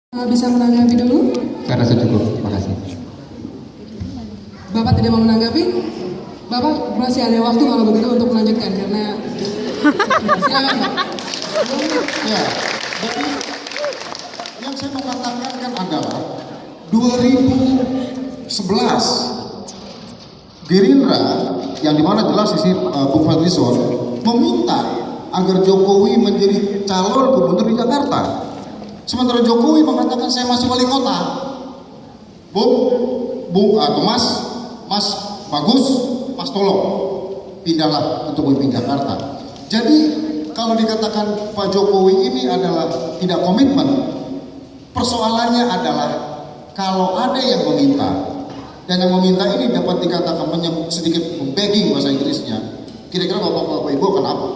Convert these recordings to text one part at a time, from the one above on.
Bisa menanggapi dulu? Saya rasa cukup, terima kasih. Bapak tidak mau menanggapi? Bapak masih ada waktu kalau begitu untuk melanjutkan karena silakan Pak. Ya, tapi yang saya mau katakan kan adalah 2011 Gerindra yang dimana jelas sisi Bung Fadlizon meminta agar Jokowi menjadi calon gubernur di Jakarta. Sementara Jokowi mengatakan saya masih wali kota. Bung atau Mas bagus, Mas tolong pindahlah untuk memimpin Jakarta. Jadi kalau dikatakan Pak Jokowi ini adalah tidak komitmen, persoalannya adalah kalau ada yang meminta dan yang meminta ini dapat dikatakan sedikit begging bahasa Inggrisnya. Kira-kira bapak-bapak ibu akan apa?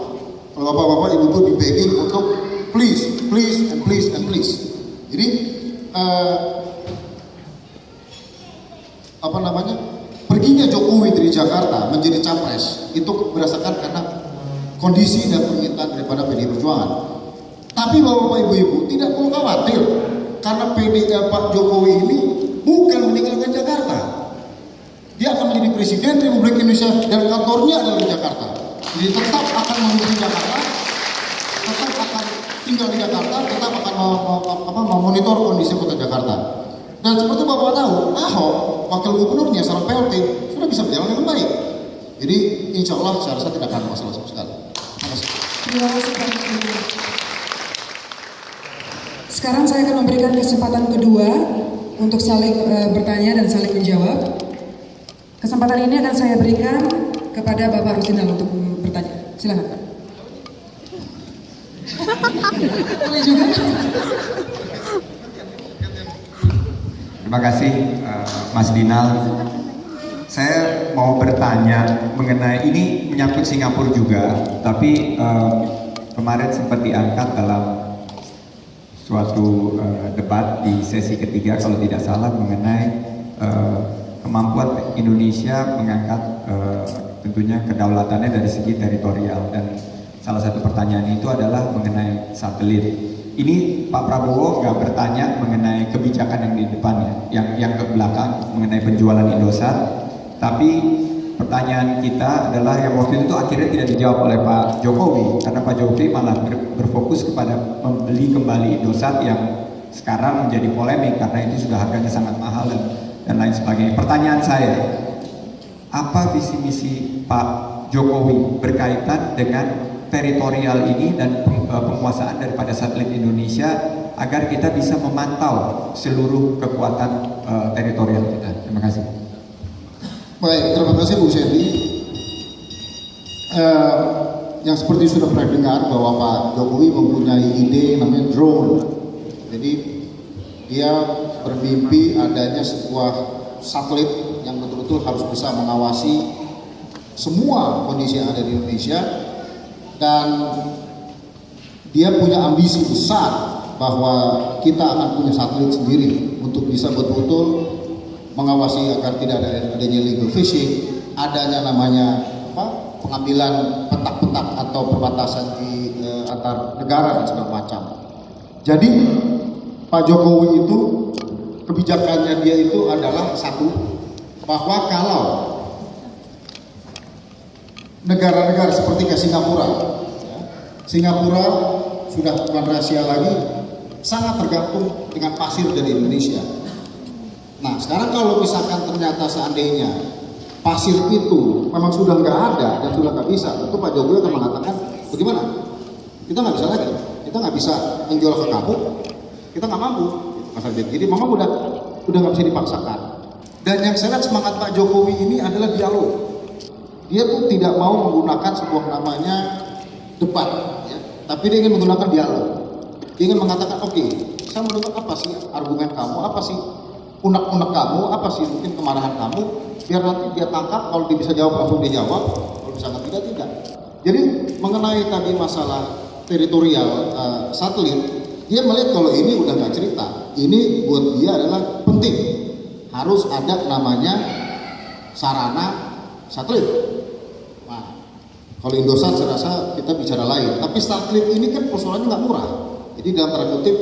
Kalau bapak-bapak ibu itu di begging untuk please, please, and please, and please. Jadi perginya Jokowi dari Jakarta menjadi capres itu berdasarkan karena kondisi dan permintaan daripada PDI Perjuangan. Tapi bapak ibu-ibu tidak perlu khawatir karena Pak Jokowi ini bukan meninggalkan Jakarta. Dia akan menjadi presiden Republik Indonesia dan kantornya adalah di Jakarta. Jadi tetap akan memimpin Jakarta, tetap akan tinggal di Jakarta, tetap akan memonitor kondisi kota Jakarta. Dan seperti Bapak tahu, Ahok, wakil gubernurnya, seorang PLT, sudah bisa berjalan dengan baik. Jadi insya Allah saya rasa tidak akan masalah sama sekali. Terima kasih. Terima kasih Pak. Sekarang saya akan memberikan kesempatan kedua untuk saling bertanya dan saling menjawab. Kesempatan ini akan saya berikan kepada Bapak Rusinal untuk bertanya. Silakan Pak. Boleh juga. Terima kasih Mas Dinal. Saya mau bertanya mengenai ini menyangkut Singapura juga, tapi kemarin sempat diangkat dalam suatu debat di sesi ketiga kalau tidak salah mengenai kemampuan Indonesia mengangkat tentunya kedaulatannya dari segi teritorial, dan salah satu pertanyaan itu adalah mengenai satelit. Ini Pak Prabowo nggak bertanya mengenai kebijakan yang di depannya, yang ke belakang mengenai penjualan Indosat, tapi pertanyaan kita adalah yang waktu itu akhirnya tidak dijawab oleh Pak Jokowi karena Pak Jokowi malah berfokus kepada membeli kembali Indosat yang sekarang menjadi polemik karena itu sudah harganya sangat mahal dan lain sebagainya. Pertanyaan saya, apa visi misi Pak Jokowi berkaitan dengan teritorial ini dan penguasaan daripada satelit Indonesia agar kita bisa memantau seluruh kekuatan teritorial kita? Terima kasih. Baik, terima kasih Bu Sandy. Yang seperti sudah pernah dengar bahwa Pak Jokowi mempunyai ide namanya drone. Jadi dia bermimpi adanya sebuah satelit yang betul-betul harus bisa mengawasi semua kondisi yang ada di Indonesia, dan dia punya ambisi besar bahwa kita akan punya satelit sendiri untuk bisa betul-betul mengawasi agar tidak adanya illegal fishing, adanya namanya pengambilan petak-petak atau perbatasan di antar negara dan segala macam. Jadi Pak Jokowi itu kebijakannya dia itu adalah satu, bahwa kalau negara-negara seperti kayak Singapura sudah bukan rahasia lagi, sangat tergantung dengan pasir dari Indonesia. Nah sekarang kalau misalkan ternyata seandainya pasir itu memang sudah nggak ada dan sudah nggak bisa, tentu Pak Jokowi akan mengatakan bagaimana? Kita nggak bisa lagi, kita nggak bisa menjual ke kamu, kita nggak mampu. Jadi memang udah nggak bisa dipaksakan. Dan yang saya lihat semangat Pak Jokowi ini adalah dialog. Dia pun tidak mau menggunakan sebuah namanya debat, ya. Tapi dia ingin menggunakan dialog. Dia ingin mengatakan, oke, saya mau dengar apa sih argumen kamu, apa sih unek-unek kamu, apa sih mungkin kemarahan kamu, biar nanti dia tangkap, kalau dia bisa jawab langsung dia jawab, kalau misalkan tidak. Jadi mengenai tadi masalah teritorial satelit, dia melihat kalau ini udah nggak cerita, ini buat dia adalah penting, harus ada namanya sarana satelit. Kalau Indosat saya rasa kita bicara lain, tapi satelit ini kan persoalannya nggak murah. Jadi dalam tanda kutip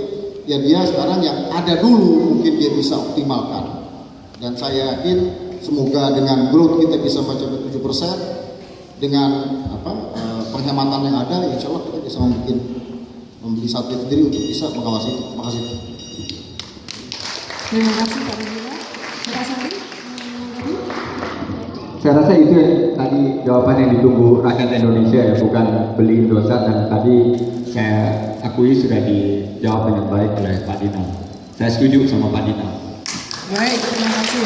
ya dia sekarang yang ada dulu mungkin dia bisa optimalkan. Dan saya yakin semoga dengan growth kita bisa mencapai 7%, dengan penghematan yang ada, insya Allah kita bisa membeli satelit sendiri untuk bisa mengawasi itu. Terima kasih. Terima kasih Pak Ruzila. Pak Sandi, Saya rasa itu tadi jawaban yang ditunggu rakyat Indonesia ya, bukan beli Indosat, dan tadi saya akui sudah dijawab dengan baik oleh Pak Dinal. Saya setuju sama Pak Dinal. baik, terima kasih.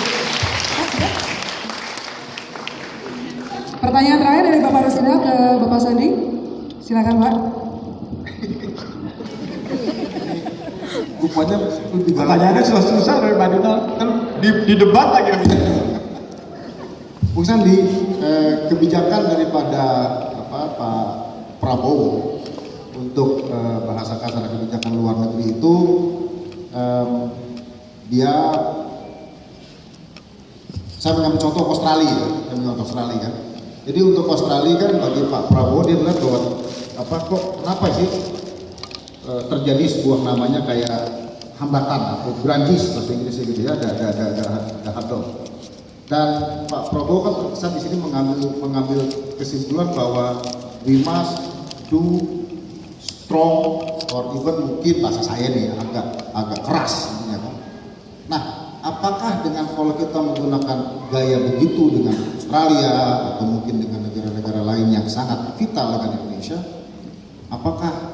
Pertanyaan terakhir dari Bapak Ruzila ke Bapak Sandi. Silakan Pak. Rupanya lebih Pertanyaannya susah dari Pak Dinal, kan di debat lagi. Bung Sandi, kebijakan daripada Pak Prabowo untuk bahasa kasar kebijakan luar negeri itu saya mengambil contoh Australia, kan. Jadi untuk Australia kan bagi Pak Prabowo dia melihat bahwa kenapa sih terjadi sebuah namanya kayak hambatan atau branches bahasa Inggrisnya gitu ya, ada hurdle. Dan Pak Prabowo kan terkesan di sini mengambil kesimpulan bahwa we must do strong, or even mungkin bahasa saya nih agak keras intinya kan. Nah, apakah dengan kalau kita menggunakan gaya begitu dengan Australia atau mungkin dengan negara-negara lain yang sangat vital dengan Indonesia, apakah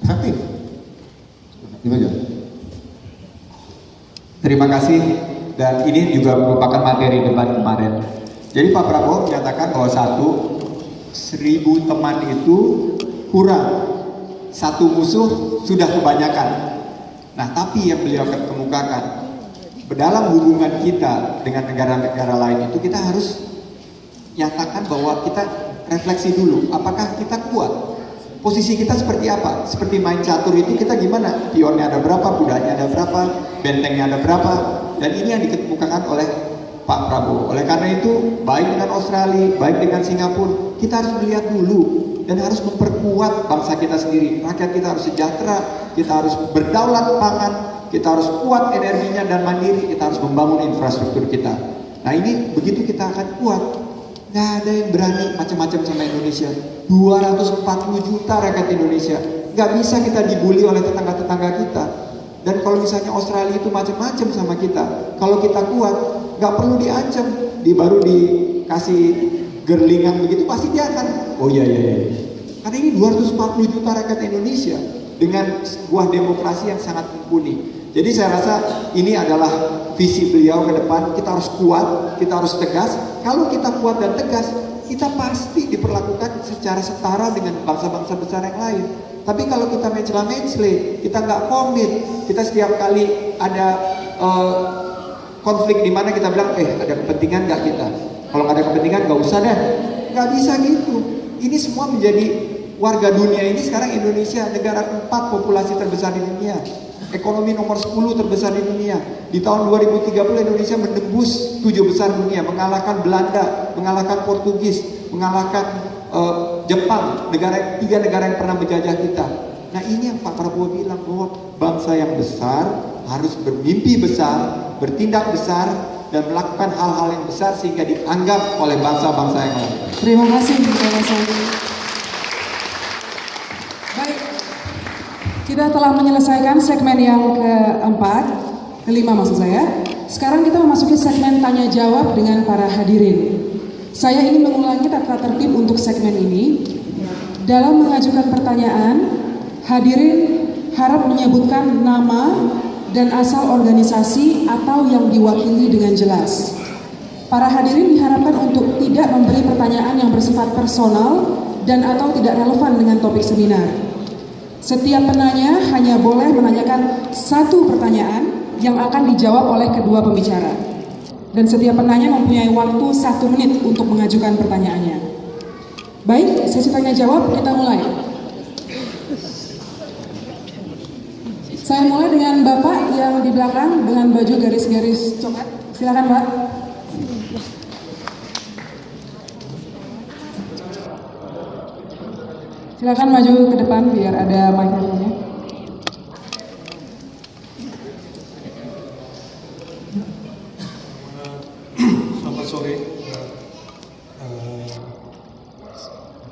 efektif? Gimana? Terima kasih, dan ini juga merupakan materi debat kemarin. Jadi Pak Prabowo menyatakan bahwa 1.000 teman itu kurang, 1 musuh sudah kebanyakan. Nah, tapi yang beliau kemukakan, dalam hubungan kita dengan negara-negara lain itu kita harus nyatakan bahwa kita refleksi dulu, apakah kita kuat? Posisi kita seperti apa? Seperti main catur itu kita gimana? Pionnya ada berapa, kudanya ada berapa, bentengnya ada berapa? Dan ini yang dikemukakan oleh Pak Prabowo. Oleh karena itu, baik dengan Australia, baik dengan Singapura, kita harus melihat dulu dan harus memperkuat bangsa kita sendiri. Rakyat kita harus sejahtera, kita harus berdaulat pangan, kita harus kuat energinya dan mandiri, kita harus membangun infrastruktur kita. Nah ini begitu kita akan kuat. Nggak ada yang berani macam-macam sama Indonesia. 240 juta rakyat Indonesia. Nggak bisa kita dibully oleh tetangga-tetangga kita. Dan kalau misalnya Australia itu macam-macam sama kita, kalau kita kuat, nggak perlu diancam, baru dikasih gerlingan begitu, pasti dia akan, oh iya. Karena ini 240 juta rakyat Indonesia dengan sebuah demokrasi yang sangat mumpuni. Jadi saya rasa ini adalah visi beliau ke depan. Kita harus kuat, kita harus tegas. Kalau kita kuat dan tegas, kita pasti diperlakukan secara setara dengan bangsa-bangsa besar yang lain. Tapi kalau kita mencela-mencela, kita nggak komit, kita setiap kali ada konflik di mana kita bilang, ada kepentingan nggak kita? Kalau nggak ada kepentingan nggak usah deh. Nggak bisa gitu. Ini semua menjadi warga dunia ini sekarang Indonesia negara keempat populasi terbesar di dunia. Ekonomi nomor 10 terbesar di dunia. Di tahun 2030 Indonesia menembus 7 besar dunia, mengalahkan Belanda, mengalahkan Portugis, mengalahkan Jepang, 3 negara yang pernah menjajah kita. Nah ini yang Pak Prabowo bilang, bahwa bangsa yang besar harus bermimpi besar, bertindak besar, dan melakukan hal-hal yang besar sehingga dianggap oleh bangsa-bangsa yang lain. Terima kasih Bapak Sandi. Baik, kita telah menyelesaikan segmen yang kelima maksud saya. Sekarang kita memasuki segmen tanya jawab dengan para hadirin. Saya ingin mengulangi tata tertib untuk segmen ini. Dalam mengajukan pertanyaan, hadirin harap menyebutkan nama dan asal organisasi atau yang diwakili dengan jelas. Para hadirin diharapkan untuk tidak memberi pertanyaan yang bersifat personal dan atau tidak relevan dengan topik seminar. Setiap penanya hanya boleh menanyakan 1 pertanyaan yang akan dijawab oleh kedua pembicara. Dan setiap penanya mempunyai waktu 1 menit untuk mengajukan pertanyaannya. Baik, sesi tanya jawab kita mulai. Saya mulai dengan Bapak yang di belakang dengan baju garis-garis coklat. Silakan Pak. Silakan maju ke depan biar ada mikrofonnya. Selamat sore,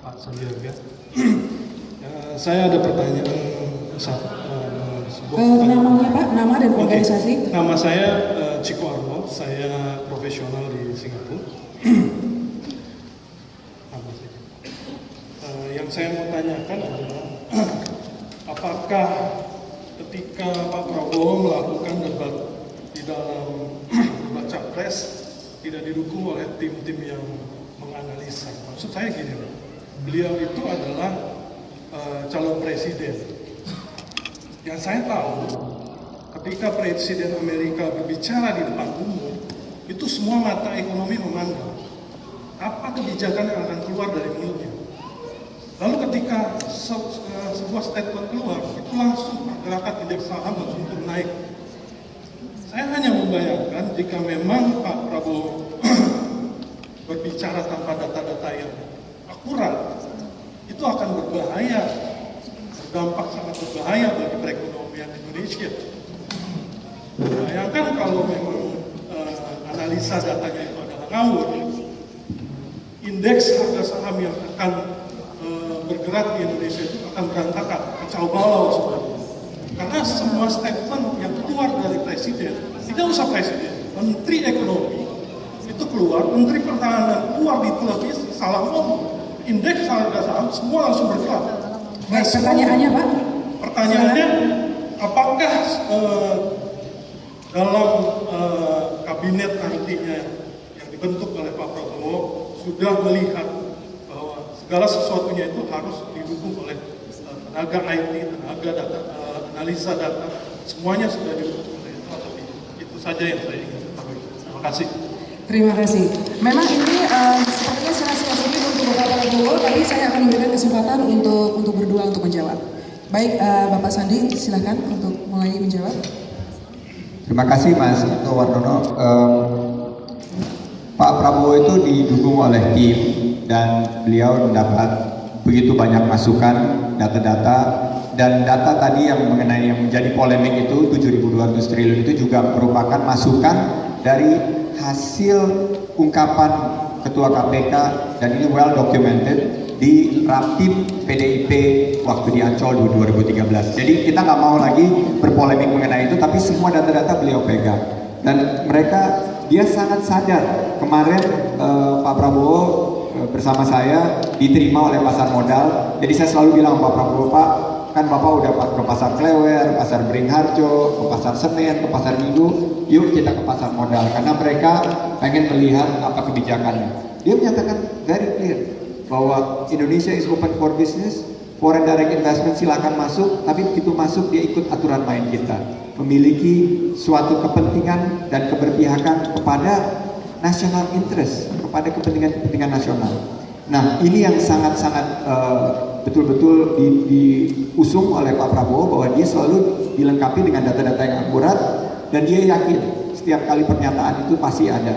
Pak Sandiaga. Saya ada pertanyaan Namanya Pak, nama dan organisasi. Nama saya Ciko Arnold, saya profesional di Singapura. Yang saya mau tanyakan adalah apakah ketika Pak Prabowo melakukan debat di dalam debat capres tidak didukung oleh tim-tim yang menganalisa. Maksud saya gini, beliau itu adalah calon presiden. Yang saya tahu, ketika Presiden Amerika berbicara di depan umum, itu semua mata ekonomi memandang apa kebijakan yang akan keluar dari mulutnya. Lalu ketika sebuah statement keluar, itu langsung pergerakan indeks saham langsung naik. Saya hanya membayangkan jika memang Pak Prabowo berbicara tanpa data-data yang akurat, itu akan berbahaya, berdampak sangat berbahaya bagi perekonomian Indonesia. Bayangkan kalau memang analisa datanya itu adalah ngawur, indeks harga saham yang akan bergerak di Indonesia itu akan berantakan, kacau balau sebenarnya. Karena semua statement yang keluar dari presiden, tidak usah presiden, menteri ekonomi itu keluar, menteri pertahanan keluar di televisi, salah ngomong, indeks harga saham semua langsung bergerak. Baik, pertanyaannya Pak. Pertanyaannya, apakah dalam kabinet nantinya yang dibentuk oleh Pak Prabowo sudah melihat bahwa segala sesuatunya itu harus didukung oleh tenaga IT, tenaga data, analisa data, semuanya sudah didukung oleh itu atau tidak? Itu saja yang saya ingin ketahui. Terima kasih. Terima kasih. Memang ini sepertinya sangat spesifik untuk Bapak Prabowo, tapi saya akan memberikan kesempatan untuk berdua untuk menjawab. Baik, Bapak Sandi, silakan untuk mulai menjawab. Terima kasih Mas Ito Wardono. Pak Prabowo itu didukung oleh tim dan beliau mendapat begitu banyak masukan, data-data, dan data tadi yang mengenai yang menjadi polemik itu 7.200 triliun itu juga merupakan masukan dari hasil ungkapan Ketua KPK dan ini well documented di Rapim PDIP waktu di Ancol 2013. Jadi kita nggak mau lagi berpolemik mengenai itu, tapi semua data-data beliau pegang dan dia sangat sadar. Kemarin Pak Prabowo bersama saya diterima oleh pasar modal. Jadi saya selalu bilang Pak Prabowo, Pak, kan Bapak udah ke pasar Klewer, pasar Beringharjo, ke pasar Senen, ke pasar Minggu, yuk kita ke pasar modal karena mereka pengen melihat apa kebijakannya. Dia menyatakan very clear bahwa Indonesia is open for business, foreign direct investment silakan masuk, tapi begitu masuk dia ikut aturan main kita, memiliki suatu kepentingan dan keberpihakan kepada national interest, kepada kepentingan nasional. Nah ini yang sangat-sangat betul-betul diusung oleh Pak Prabowo bahwa dia selalu dilengkapi dengan data-data yang akurat dan dia yakin setiap kali pernyataan itu pasti ada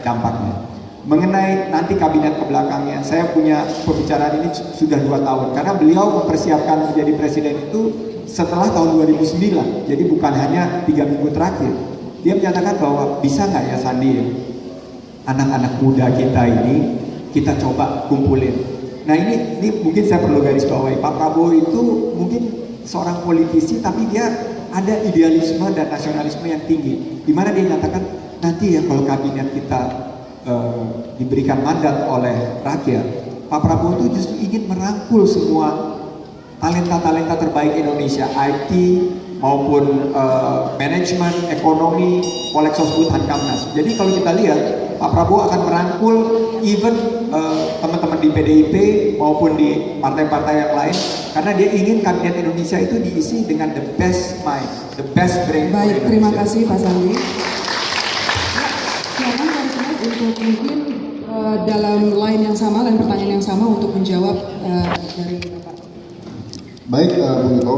dampaknya. Mengenai nanti kabinet ke belakangnya, saya punya pembicaraan ini sudah 2 tahun karena beliau mempersiapkan menjadi presiden itu setelah tahun 2009, jadi bukan hanya 3 minggu terakhir. Dia menyatakan bahwa bisa nggak ya Sandi, anak-anak muda kita ini kita coba kumpulin. Nah ini mungkin saya perlu garis bawahi, Pak Prabowo itu mungkin seorang politisi tapi dia ada idealisme dan nasionalisme yang tinggi, di mana dia nyatakan nanti ya kalau kabinet kita diberikan mandat oleh rakyat, Pak Prabowo itu justru ingin merangkul semua talenta-talenta terbaik Indonesia, IT maupun manajemen, ekonomi, Koleksos Hamkamnas. Jadi kalau kita lihat, Pak Prabowo akan merangkul even teman-teman di PDIP maupun di partai-partai yang lain, karena dia ingin kabinet Indonesia itu diisi dengan the best mind, the best brain. Baik, terima kasih Pak Sandi. Untuk mungkin dalam line yang sama dan pertanyaan yang sama untuk menjawab dari Bapak. Baik, Bung Ito.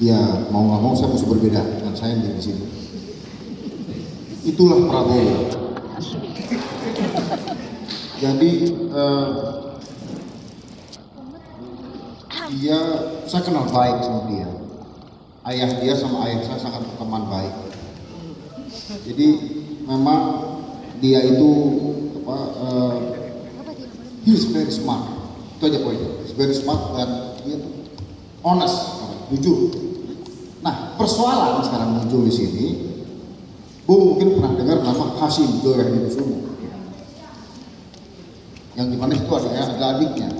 Ya mau nggak mau saya mesti berbeda dengan saya di sini. Itulah Prabowo. Jadi dia saya kenal baik sama dia. Ayah dia sama ayah saya sangat berteman baik. Jadi memang dia itu apa, he's very smart. Itu aja poinnya. He's very smart dan dia honest, jujur. Nah, persoalan sekarang muncul di sini. Bung mungkin pernah dengar nama Hasim Joyo Hadikusumo. Yang dimana itu ada adiknya.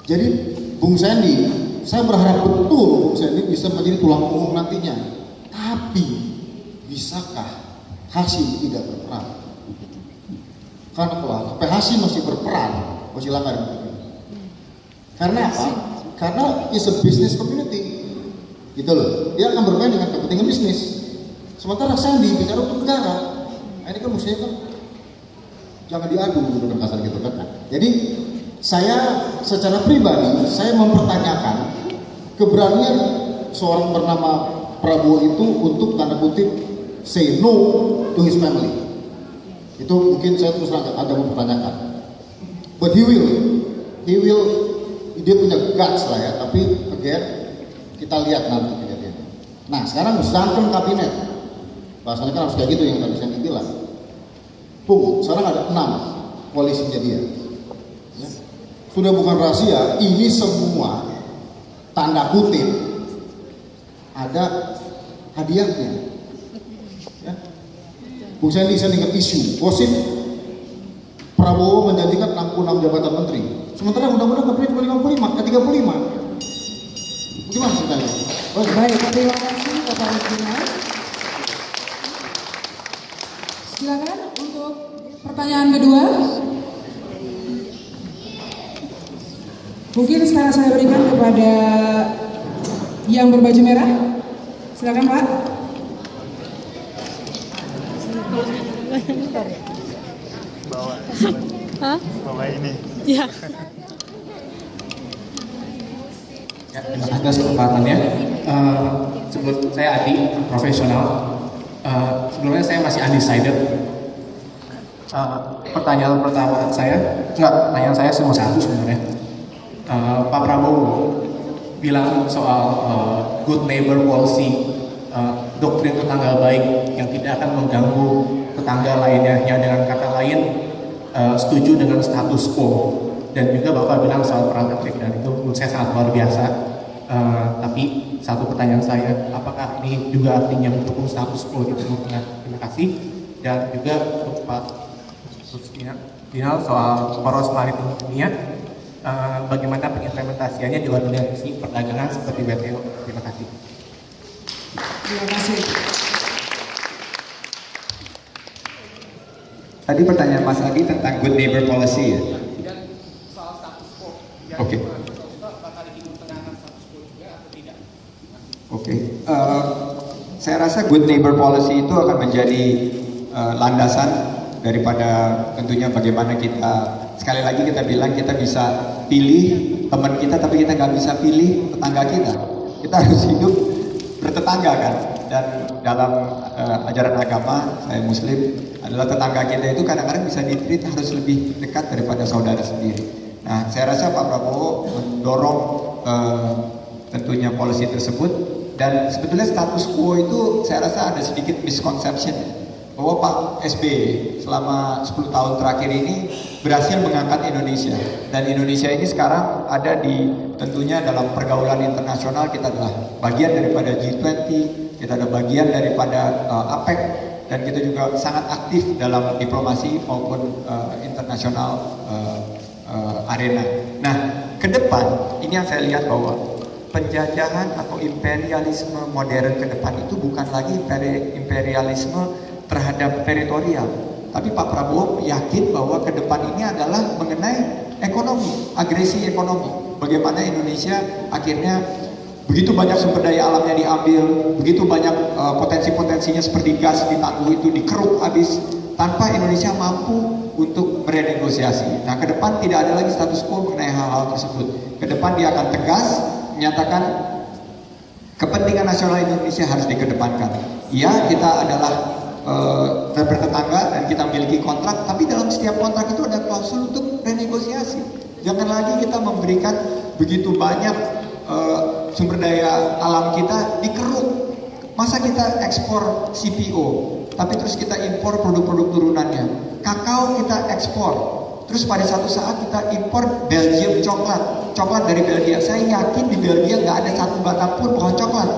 Jadi Bung Sandy, saya berharap betul Bung Sandy bisa menjadi tulang punggung nantinya. Tapi bisakah Hasim tidak berperan? Karena kalau sampai Hasim masih berperan, silakan. Karena apa? Karena it's a business community, gitu loh. Dia akan bermain dengan kepentingan bisnis. Sementara Sandy bicara untuk negara. Nah, ini kan mestinya kan jangan diadu gitu kan, kasar gitu kan. Jadi saya secara pribadi saya mempertanyakan keberanian seorang bernama Prabowo itu untuk tanda kutip say no to his family. Itu mungkin saya terus terang ada mempertanyakan. But he will, dia punya guts lah ya. Tapi again kita lihat nanti kejadiannya. Nah sekarang sedangkan kabinet, bahasanya kan harus kayak gitu yang tadi saya bilang. Bung, sekarang ada 6 koalisinya dia. Ya. Sudah bukan rahasia, ini semua tanda kutip ada hadiahnya. Ya. Bung Sandy, saya ingat isu gosip Prabowo menjanjikan 66 jabatan menteri. Sementara undang-undang kabinet cuma 35, 35. Gimana ceritanya? Baik, terima kasih Bapak Rusdiana. Silakan untuk pertanyaan kedua. Mungkin sekarang saya berikan kepada yang berbaju merah. Silakan Pak. Bawa ini. Ya. Ya, terima kasih atas kesempatannya. Sebelum saya Adi, profesional. Sebelumnya saya masih undecided. Pertanyaan pertama pertanyaan saya cuma satu sebenarnya. Pak Prabowo bilang soal good neighbor policy, doktrin tetangga baik yang tidak akan mengganggu tetangga lainnya. Yang dengan kata lain setuju dengan status quo. Dan juga Bapak bilang soal peran aktif, dan itu menurut saya sangat luar biasa. Tapi satu pertanyaan saya, apakah ini juga artinya mendukung status quo di Timur Tengah? Terima kasih. Dan juga untuk Pak Rusdiana soal poros maritim dunia, bagaimana pengimplementasiannya di organisasi perdagangan seperti WTO? Terima kasih. Terima kasih. Tadi pertanyaan Mas Adi tentang good neighbor policy ya? Soal status quo. Oke. Oke. Saya rasa good neighbor policy itu akan menjadi landasan daripada tentunya bagaimana kita, sekali lagi kita bilang kita bisa pilih teman kita tapi kita nggak bisa pilih tetangga kita. Kita harus hidup bertetangga kan. Dan dalam ajaran agama, saya Muslim, adalah tetangga kita itu kadang-kadang bisa ditreat harus lebih dekat daripada saudara sendiri. Nah, saya rasa Pak Prabowo mendorong tentunya policy tersebut, dan sebetulnya status quo itu saya rasa ada sedikit misconception bahwa Pak SBY selama 10 tahun terakhir ini berhasil mengangkat Indonesia, dan Indonesia ini sekarang ada di tentunya dalam pergaulan internasional. Kita adalah bagian daripada G20, kita ada bagian daripada APEC, dan kita juga sangat aktif dalam diplomasi maupun internasional arena. Nah, ke depan ini yang saya lihat bahwa penjajahan atau imperialisme modern ke depan itu bukan lagi imperialisme terhadap teritorial, tapi Pak Prabowo yakin bahwa ke depan ini adalah mengenai ekonomi, agresi ekonomi. Bagaimana Indonesia akhirnya begitu banyak sumber daya alamnya diambil, begitu banyak potensi-potensinya seperti gas di Tangguh itu dikeruk habis, tanpa Indonesia mampu untuk merenegosiasi. Nah, ke depan tidak ada lagi status quo mengenai hal-hal tersebut. Ke depan dia akan tegas menyatakan kepentingan nasional Indonesia harus dikedepankan. Ya, kita adalah bertetangga dan kita memiliki kontrak, tapi dalam setiap kontrak itu ada klausul untuk renegosiasi. Jangan lagi kita memberikan begitu banyak sumber daya alam kita dikeruk. Masa kita ekspor CPO, tapi terus kita impor produk-produk turunannya. Kakao kita ekspor, terus pada satu saat kita impor Belgium coklat dari Belgia. Saya yakin di Belgia nggak ada satu batang pun pohon coklat.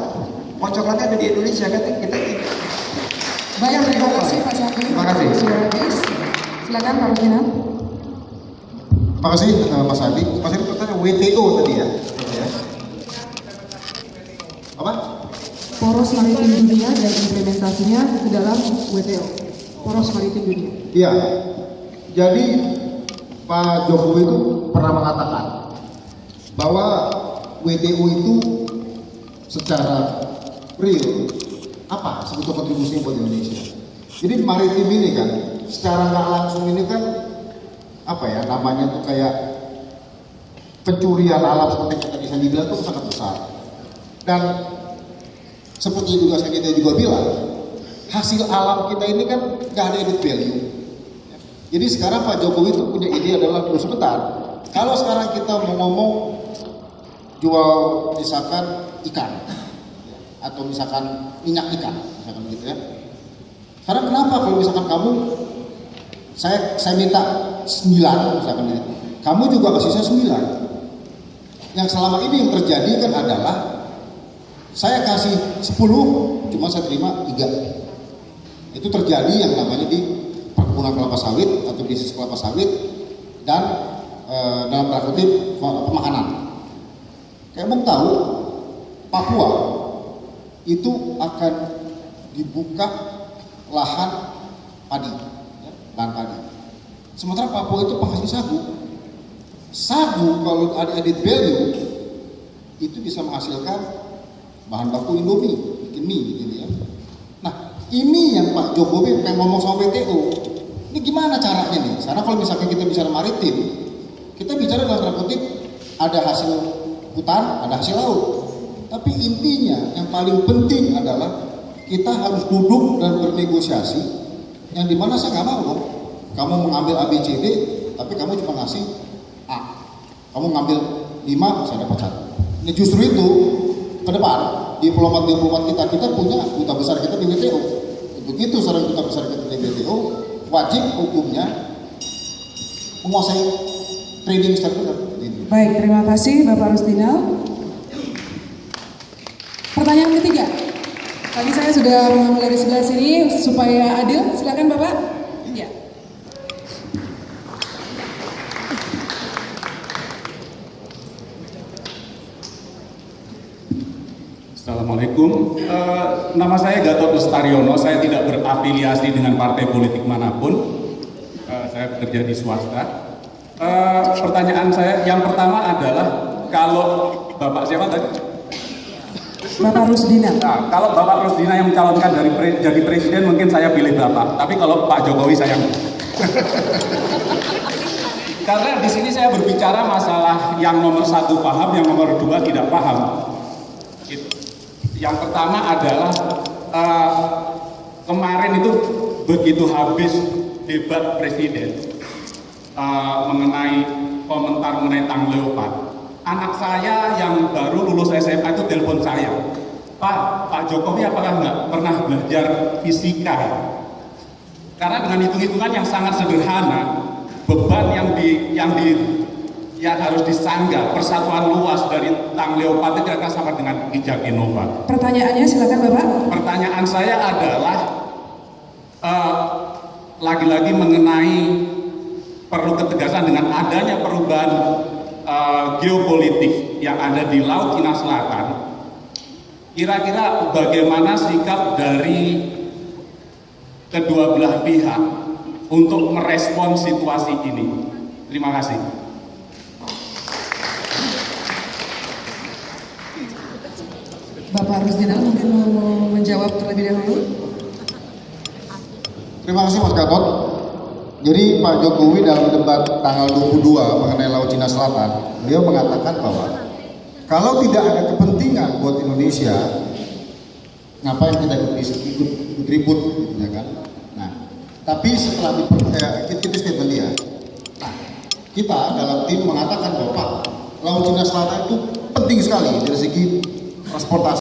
Pohon coklatnya ada di Indonesia, kan kita Baik, terima kasih Pak Sakti. Terima kasih. Sudah habis. Silakan Pak Rusdinal. Terima kasih Mas Adi. Mas Adi bertanya WTO tadi ya. Apa? Poros maritim dunia dan implementasinya ke dalam WTO. Poros maritim dunia. Iya. Jadi Pak Jokowi itu pernah mengatakan bahwa WTO itu secara real apa sebetulnya kontribusinya buat Indonesia. Jadi maritim ini kan secara nggak langsung ini kan apa ya namanya tuh kayak pencurian alam seperti yang tadi saya bilang itu sangat besar. Dan seperti juga saya juga bilang, hasil alam kita ini kan nggak ada added value. Jadi sekarang Pak Jokowi itu punya ide adalah terus sebentar. Kalau sekarang kita mau ngomong jual misalkan ikan atau misalkan minyak ikan, misalkan gitu ya. Sekarang kenapa kalau misalkan kamu saya minta 9 misalkan gitu. Kamu juga kasih saya 9. Yang selama ini yang terjadi kan adalah saya kasih 10, cuma saya terima 3. Itu terjadi yang namanya di perkebunan kelapa sawit atau bisnis kelapa sawit dan dalam tanda kutip pemakanan. Kayak mau tahu, Papua itu akan dibuka lahan padi, ya, lahan padi. Sementara Papua itu penghasil sagu. Sagu kalau ada added value itu bisa menghasilkan bahan baku Indomie, bikin mie gitu ya. Nah, ini yang Pak Jokowi pengen ngomong sama WTO. Ini gimana caranya nih? Karena kalau misalkan kita bicara maritim, kita bicara dalam tanda kutip ada hasil hutan, ada hasil laut. Tapi intinya yang paling penting adalah kita harus duduk dan bernegosiasi. Yang dimana saya nggak mau dong. Kamu mengambil ABCD, tapi kamu cuma ngasih A. Kamu ngambil 5, saya dapat 1. Nah justru itu ke depan diplomat kita punya duta besar kita di WTO. Begitu seorang duta besar kita di WTO, wajib hukumnya menguasai trading secara benar. Baik, terima kasih Bapak Rusdinal. Pertanyaan ketiga. Tadi saya sudah mengambil dari sebelah sini supaya adil. Silakan Bapak. Ya. Assalamualaikum, nama saya Gatot Lestariono, saya tidak berafiliasi dengan partai politik manapun, saya bekerja di swasta. Pertanyaan saya yang pertama adalah kalau Bapak siapa tadi? Bapak Rusdinal. Nah, kalau Bapak Rusdinal yang mencalonkan jadi presiden mungkin saya pilih Bapak, tapi kalau Pak Jokowi saya karena di sini saya berbicara masalah yang nomor 1 paham, yang nomor 2 tidak paham. Yang pertama adalah kemarin itu begitu habis debat presiden mengenai komentar mengenai Tang Leopard, anak saya yang baru lulus SMA itu telepon saya, Pak Jokowi apakah nggak pernah belajar fisika? Karena dengan hitung-hitungan yang sangat sederhana, beban yang harus disanggah persatuan luas dari Tang Leopard itu akan sama dengan Kijang Innova. Pertanyaannya silakan Bapak. Pertanyaan saya adalah lagi-lagi mengenai perlu ketegasan dengan adanya perubahan geopolitik yang ada di Laut Cina Selatan. Kira-kira bagaimana sikap dari kedua belah pihak untuk merespon situasi ini? Terima kasih. Bapak Rusdinal mungkin mau menjawab terlebih dahulu. Terima kasih Mas Gatot. Jadi Pak Jokowi dalam debat tanggal 22 mengenai Laut Cina Selatan, beliau mengatakan bahwa kalau tidak ada kepentingan buat Indonesia, ngapain kita ikut ribut, ya kan? Nah, tapi setelah itu statement dia, nah, kita dalam tim mengatakan bahwa Pak, Laut Cina Selatan itu penting sekali dari segi transportasi.